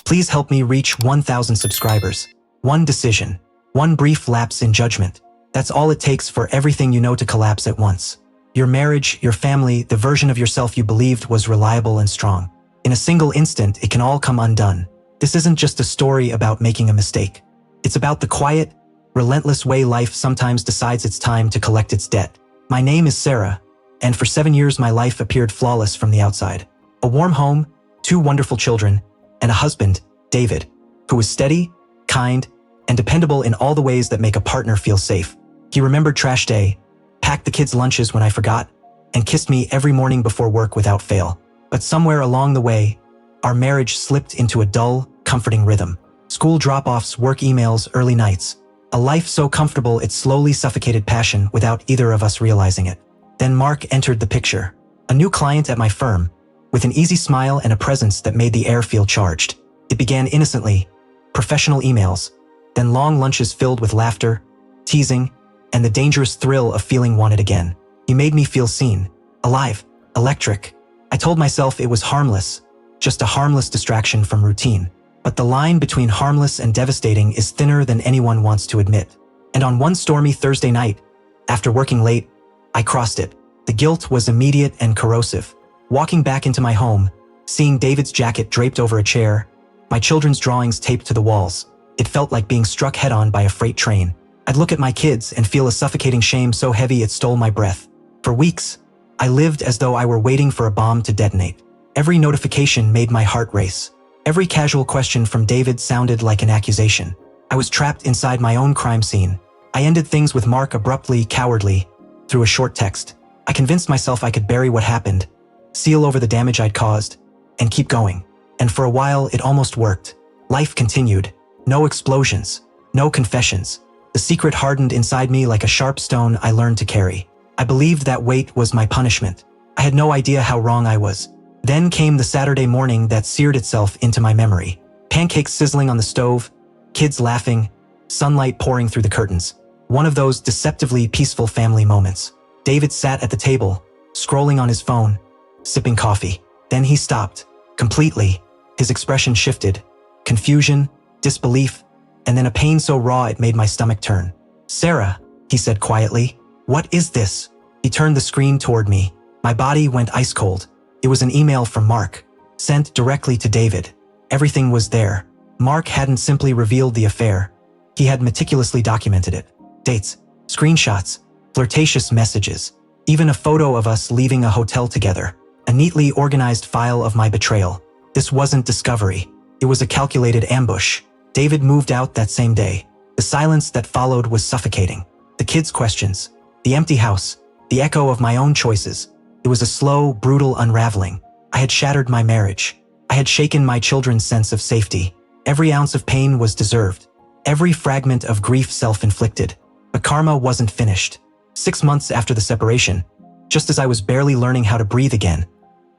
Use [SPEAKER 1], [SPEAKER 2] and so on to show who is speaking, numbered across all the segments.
[SPEAKER 1] Please help me reach 1,000 subscribers. One decision, one brief lapse in judgment. That's all it takes for everything you know to collapse at once. Your marriage, your family, the version of yourself you believed was reliable and strong. In a single instant, it can all come undone. This isn't just a story about making a mistake. It's about the quiet, relentless way life sometimes decides it's time to collect its debt. My name is Sarah, and for 7 years my life appeared flawless from the outside. A warm home, 2 wonderful children, and a husband, David, who was steady, kind, and dependable in all the ways that make a partner feel safe. He remembered trash day, packed the kids' lunches when I forgot, and kissed me every morning before work without fail. But somewhere along the way, our marriage slipped into a dull, comforting rhythm. School drop-offs, work emails, early nights. A life so comfortable it slowly suffocated passion without either of us realizing it. Then Mark entered the picture. A new client at my firm, with an easy smile and a presence that made the air feel charged. It began innocently, professional emails, then long lunches filled with laughter, teasing, and the dangerous thrill of feeling wanted again. He made me feel seen, alive, electric. I told myself it was harmless, just a harmless distraction from routine. But the line between harmless and devastating is thinner than anyone wants to admit. And on one stormy Thursday night, after working late, I crossed it. The guilt was immediate and corrosive. Walking back into my home, seeing David's jacket draped over a chair, my children's drawings taped to the walls, it felt like being struck head-on by a freight train. I'd look at my kids and feel a suffocating shame so heavy it stole my breath. For weeks, I lived as though I were waiting for a bomb to detonate. Every notification made my heart race. Every casual question from David sounded like an accusation. I was trapped inside my own crime scene. I ended things with Mark abruptly, cowardly, through a short text. I convinced myself I could bury what happened, seal over the damage I'd caused, and keep going. And for a while, it almost worked. Life continued. No explosions, no confessions. The secret hardened inside me like a sharp stone I learned to carry. I believed that weight was my punishment. I had no idea how wrong I was. Then came the Saturday morning that seared itself into my memory. Pancakes sizzling on the stove, kids laughing, sunlight pouring through the curtains. One of those deceptively peaceful family moments. David sat at the table, scrolling on his phone, sipping coffee. Then he stopped, completely. His expression shifted. Confusion, disbelief, and then a pain so raw it made my stomach turn. "Sarah," he said quietly, "what is this?" He turned the screen toward me. My body went ice cold. It was an email from Mark, sent directly to David. Everything was there. Mark hadn't simply revealed the affair. He had meticulously documented it. Dates, screenshots, flirtatious messages, even a photo of us leaving a hotel together. A neatly organized file of my betrayal. This wasn't discovery. It was a calculated ambush. David moved out that same day. The silence that followed was suffocating. The kids' questions, the empty house, the echo of my own choices. It was a slow, brutal unraveling. I had shattered my marriage. I had shaken my children's sense of safety. Every ounce of pain was deserved. Every fragment of grief self-inflicted. But karma wasn't finished. 6 months after the separation, just as I was barely learning how to breathe again,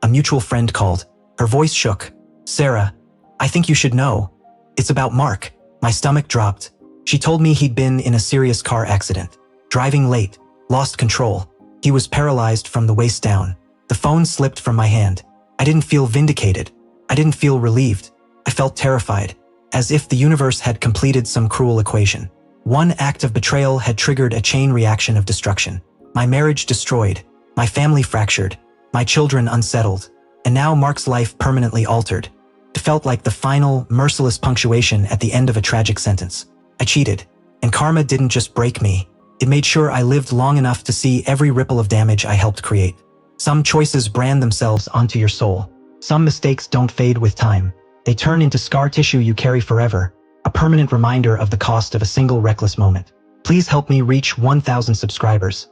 [SPEAKER 1] a mutual friend called. Her voice shook. "Sarah, I think you should know. It's about Mark." My stomach dropped. She told me he'd been in a serious car accident. Driving late, lost control. He was paralyzed from the waist down. The phone slipped from my hand. I didn't feel vindicated. I didn't feel relieved. I felt terrified, as if the universe had completed some cruel equation. One act of betrayal had triggered a chain reaction of destruction. My marriage destroyed, my family fractured, my children unsettled, and now Mark's life permanently altered. It felt like the final, merciless punctuation at the end of a tragic sentence. I cheated, and karma didn't just break me. It made sure I lived long enough to see every ripple of damage I helped create. Some choices brand themselves onto your soul. Some mistakes don't fade with time. They turn into scar tissue you carry forever, a permanent reminder of the cost of a single reckless moment. Please help me reach 1,000 subscribers.